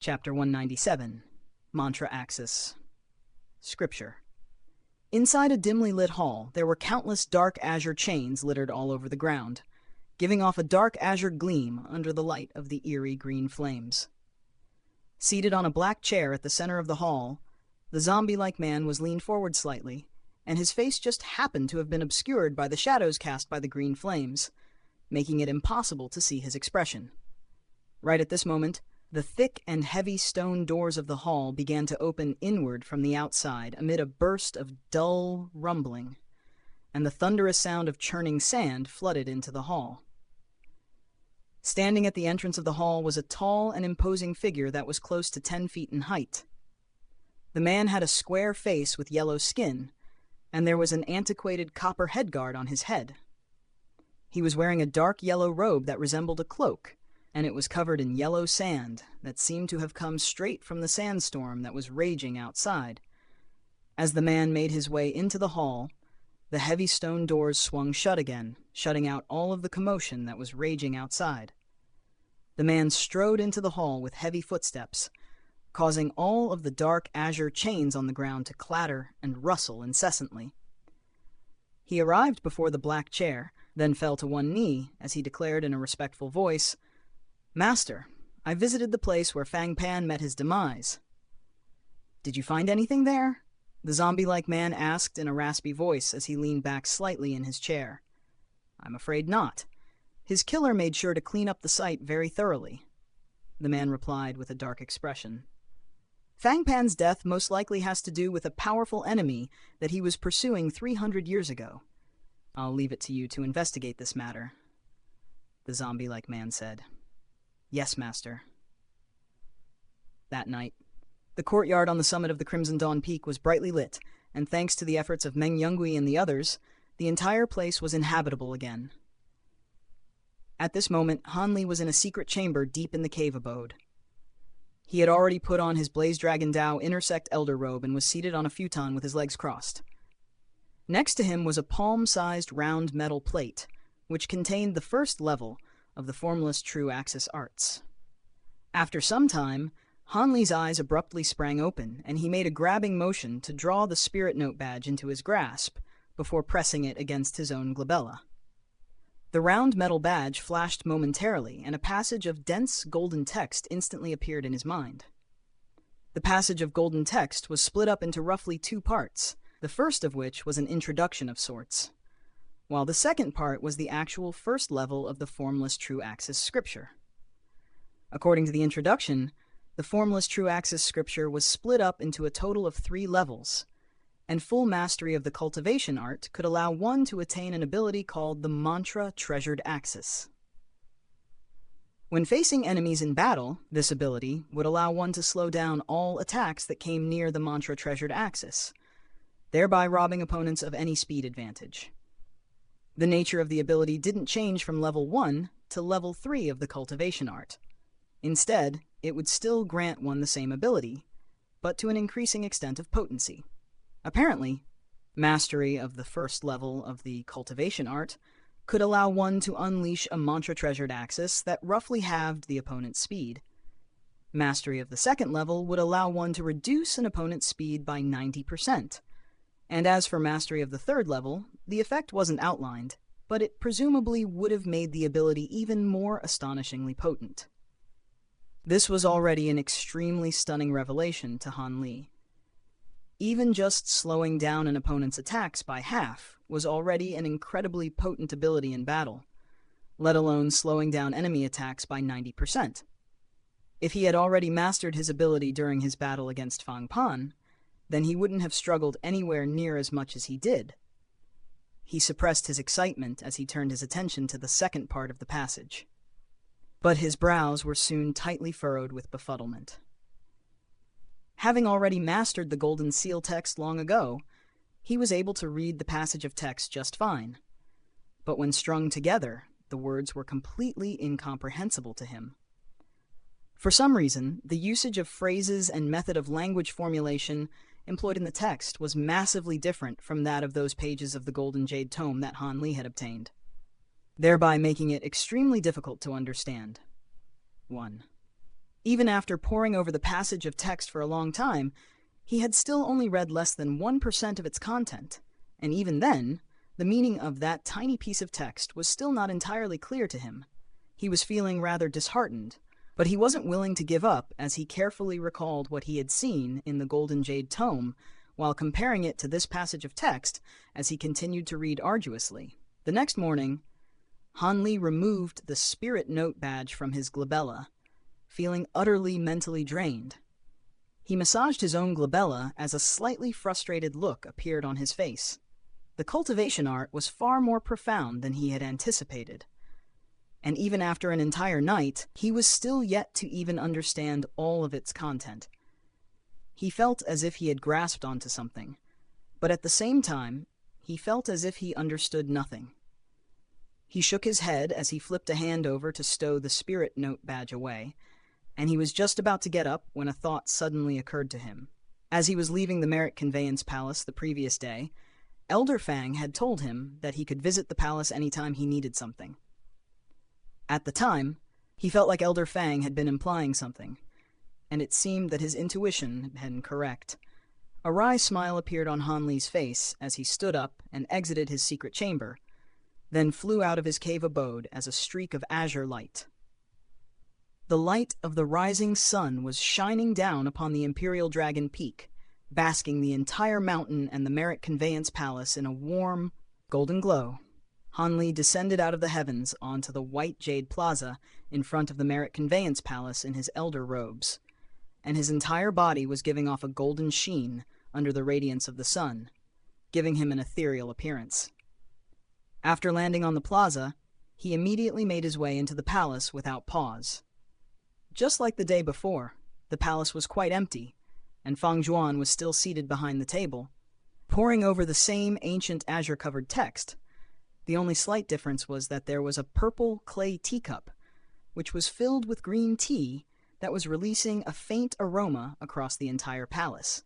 Chapter 197, Mantra Axis. Scripture. Inside a dimly lit hall, there were countless dark azure chains littered all over the ground, giving off a dark azure gleam under the light of the eerie green flames. Seated on a black chair at the center of the hall, the zombie-like man was leaned forward slightly, and his face just happened to have been obscured by the shadows cast by the green flames, making it impossible to see his expression. Right at this moment, the thick and heavy stone doors of the hall began to open inward from the outside amid a burst of dull rumbling, and the thunderous sound of churning sand flooded into the hall. Standing at the entrance of the hall was a tall and imposing figure that was close to 10 feet in height. The man had a square face with yellow skin, and there was an antiquated copper headguard on his head. He was wearing a dark yellow robe that resembled a cloak, and it was covered in yellow sand that seemed to have come straight from the sandstorm that was raging outside. As the man made his way into the hall, the heavy stone doors swung shut again, shutting out all of the commotion that was raging outside. The man strode into the hall with heavy footsteps, causing all of the dark azure chains on the ground to clatter and rustle incessantly. He arrived before the black chair, then fell to one knee as he declared in a respectful voice, "Master, I visited the place where Fang Pan met his demise." "Did you find anything there?" the zombie-like man asked in a raspy voice as he leaned back slightly in his chair. "I'm afraid not. His killer made sure to clean up the site very thoroughly," the man replied with a dark expression. "Fang Pan's death most likely has to do with a powerful enemy that he was pursuing 300 years ago. I'll leave it to you to investigate this matter," the zombie-like man said. "Yes, master." That night, the courtyard on the summit of the Crimson Dawn Peak was brightly lit, and thanks to the efforts of Meng Yunggui and the others, the entire place was inhabitable again. At this moment, Han Li was in a secret chamber deep in the cave abode. He had already put on his Blaze Dragon Dao Intersect Elder Robe and was seated on a futon with his legs crossed. Next to him was a palm-sized round metal plate, which contained the first level of the Formless True Axis arts. After some time, Han Li's eyes abruptly sprang open, and he made a grabbing motion to draw the Spirit Note badge into his grasp before pressing it against his own glabella. The round metal badge flashed momentarily, and a passage of dense golden text instantly appeared in his mind. The passage of golden text was split up into roughly 2 parts, the first of which was an introduction of sorts, while the second part was the actual first level of the Formless True Axis scripture. According to the introduction, the Formless True Axis scripture was split up into a total of 3 levels, and full mastery of the cultivation art could allow one to attain an ability called the Mantra Treasured Axis. When facing enemies in battle, this ability would allow one to slow down all attacks that came near the Mantra Treasured Axis, thereby robbing opponents of any speed advantage. The nature of the ability didn't change from level 1 to level 3 of the cultivation art. Instead, it would still grant one the same ability, but to an increasing extent of potency. Apparently, mastery of the first level of the cultivation art could allow one to unleash a mantra-treasured axis that roughly halved the opponent's speed. Mastery of the second level would allow one to reduce an opponent's speed by 90%. And as for mastery of the third level, the effect wasn't outlined, but it presumably would have made the ability even more astonishingly potent. This was already an extremely stunning revelation to Han Li. Even just slowing down an opponent's attacks by half was already an incredibly potent ability in battle, let alone slowing down enemy attacks by 90%. If he had already mastered his ability during his battle against Fang Pan, then he wouldn't have struggled anywhere near as much as he did. He suppressed his excitement as he turned his attention to the second part of the passage. But his brows were soon tightly furrowed with befuddlement. Having already mastered the Golden Seal text long ago, he was able to read the passage of text just fine. But when strung together, the words were completely incomprehensible to him. For some reason, the usage of phrases and method of language formulation employed in the text was massively different from that of those pages of the Golden Jade Tome that Han Li had obtained, thereby making it extremely difficult to understand. 1. Even after poring over the passage of text for a long time, he had still only read less than 1% of its content, and even then, the meaning of that tiny piece of text was still not entirely clear to him. He was feeling rather disheartened, but he wasn't willing to give up as he carefully recalled what he had seen in the Golden Jade tome while comparing it to this passage of text as he continued to read arduously. The next morning, Han Li removed the spirit note badge from his glabella, feeling utterly mentally drained. He massaged his own glabella as a slightly frustrated look appeared on his face. The cultivation art was far more profound than he had anticipated, and even after an entire night, he was still yet to even understand all of its content. He felt as if he had grasped onto something, but at the same time, he felt as if he understood nothing. He shook his head as he flipped a hand over to stow the spirit note badge away, and he was just about to get up when a thought suddenly occurred to him. As he was leaving the Merit Conveyance Palace the previous day, Elder Fang had told him that he could visit the palace anytime he needed something. At the time, he felt like Elder Fang had been implying something, and it seemed that his intuition had been correct. A wry smile appeared on Han Li's face as he stood up and exited his secret chamber, then flew out of his cave abode as a streak of azure light. The light of the rising sun was shining down upon the Imperial Dragon Peak, basking the entire mountain and the Merit Conveyance Palace in a warm, golden glow. Han Li descended out of the heavens onto the white jade plaza in front of the Merit Conveyance Palace in his elder robes, and his entire body was giving off a golden sheen under the radiance of the sun, giving him an ethereal appearance. After landing on the plaza, he immediately made his way into the palace without pause. Just like the day before, the palace was quite empty, and Fang Zhuan was still seated behind the table, poring over the same ancient azure-covered text. The only slight difference was that there was a purple clay teacup, which was filled with green tea that was releasing a faint aroma across the entire palace.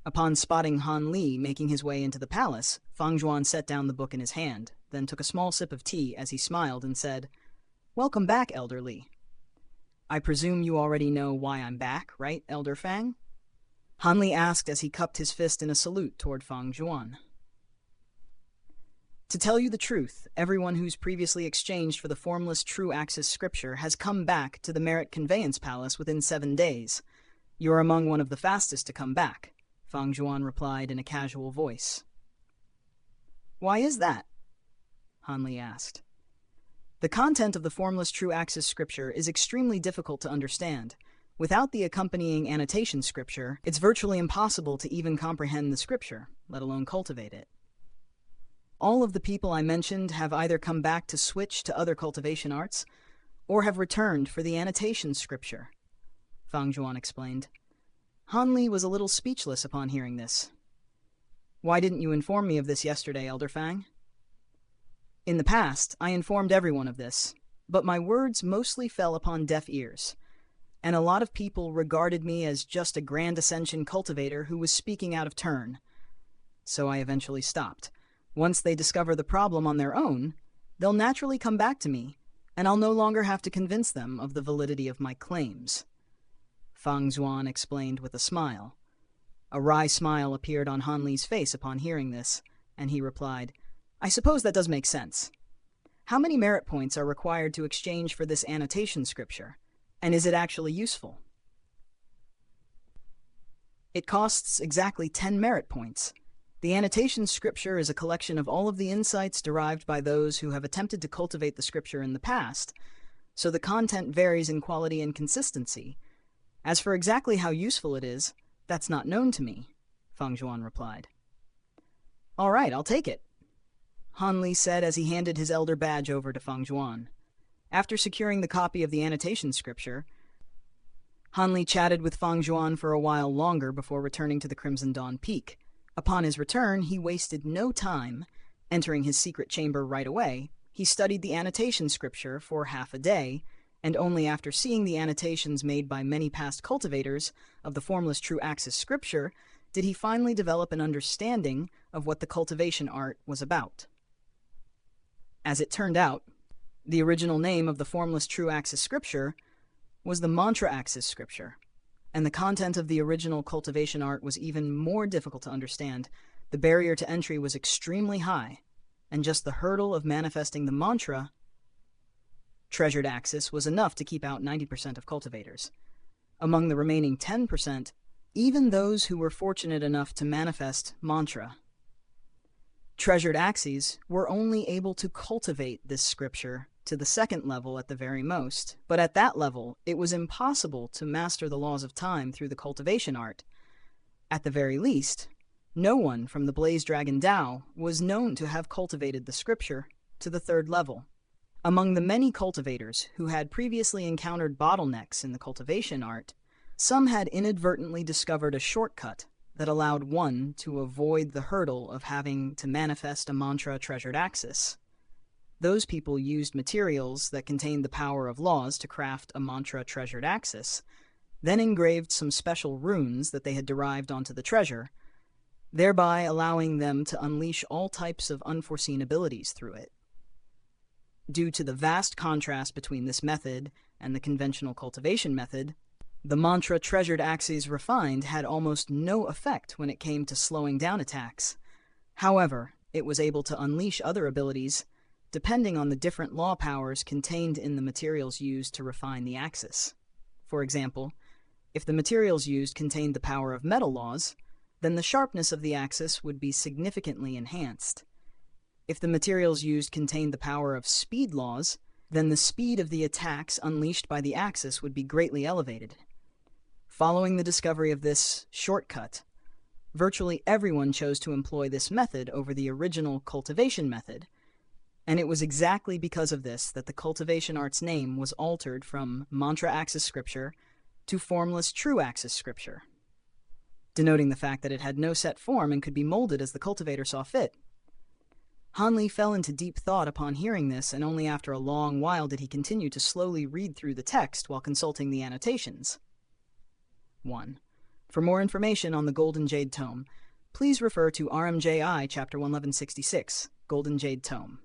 Upon spotting Han Li making his way into the palace, Fang Zhuan set down the book in his hand, then took a small sip of tea as he smiled and said, "Welcome back, Elder Li. I presume you already know why I'm back, right, Elder Fang?" Han Li asked as he cupped his fist in a salute toward Fang Zhuan. To tell you the truth, everyone who's previously exchanged for the formless True Axis scripture has come back to the Merit Conveyance Palace within 7 days. You're among one of the fastest to come back, Fang Zhuan replied in a casual voice. Why is that? Han Li asked. The content of the formless True Axis scripture is extremely difficult to understand. Without the accompanying annotation scripture, it's virtually impossible to even comprehend the scripture, let alone cultivate it. All of the people I mentioned have either come back to switch to other cultivation arts, or have returned for the annotation scripture, Fang Zhuan explained. Han Li was a little speechless upon hearing this. Why didn't you inform me of this yesterday, Elder Fang? In the past, I informed everyone of this, but my words mostly fell upon deaf ears, and a lot of people regarded me as just a Grand Ascension cultivator who was speaking out of turn. So I eventually stopped. Once they discover the problem on their own, they'll naturally come back to me, and I'll no longer have to convince them of the validity of my claims. Fang Zhuan explained with a smile. A wry smile appeared on Han Li's face upon hearing this, and he replied, I suppose that does make sense. How many merit points are required to exchange for this annotation scripture, and is it actually useful? It costs exactly 10 merit points. The annotation scripture is a collection of all of the insights derived by those who have attempted to cultivate the scripture in the past, so the content varies in quality and consistency. As for exactly how useful it is, that's not known to me, Fang Zhuan replied. All right, I'll take it, Han Li said as he handed his elder badge over to Fang Zhuan. After securing the copy of the annotation scripture, Han Li chatted with Fang Zhuan for a while longer before returning to the Crimson Dawn Peak. Upon his return, he wasted no time. Entering his secret chamber right away, he studied the annotation scripture for half a day, and only after seeing the annotations made by many past cultivators of the formless True Axis scripture did he finally develop an understanding of what the cultivation art was about. As it turned out, the original name of the formless True Axis scripture was the mantra axis scripture, and the content of the original cultivation art was even more difficult to understand. The barrier to entry was extremely high, and just the hurdle of manifesting the mantra treasured axis was enough to keep out 90% of cultivators. Among the remaining 10%, even those who were fortunate enough to manifest mantra treasured axes were only able to cultivate this scripture to the second level at the very most, but at that level it was impossible to master the laws of time through the cultivation art. At the very least, no one from the Blaze Dragon Dao was known to have cultivated the scripture to the third level. Among the many cultivators who had previously encountered bottlenecks in the cultivation art, some had inadvertently discovered a shortcut that allowed one to avoid the hurdle of having to manifest a mantra treasured axis. Those people used materials that contained the power of laws to craft a mantra treasured axis, then engraved some special runes that they had derived onto the treasure, thereby allowing them to unleash all types of unforeseen abilities through it. Due to the vast contrast between this method and the conventional cultivation method, the mantra treasured axes refined had almost no effect when it came to slowing down attacks. However, it was able to unleash other abilities depending on the different law powers contained in the materials used to refine the axis. For example, if the materials used contained the power of metal laws, then the sharpness of the axis would be significantly enhanced. If the materials used contained the power of speed laws, then the speed of the attacks unleashed by the axis would be greatly elevated. Following the discovery of this shortcut, virtually everyone chose to employ this method over the original cultivation method, and it was exactly because of this that the cultivation art's name was altered from mantra axis scripture to formless true axis scripture, denoting the fact that it had no set form and could be molded as the cultivator saw fit. Hanli fell into deep thought upon hearing this, and only after a long while did he continue to slowly read through the text while consulting the annotations. 1. For more information on the Golden Jade Tome, please refer to RMJI Chapter 1166, Golden Jade Tome.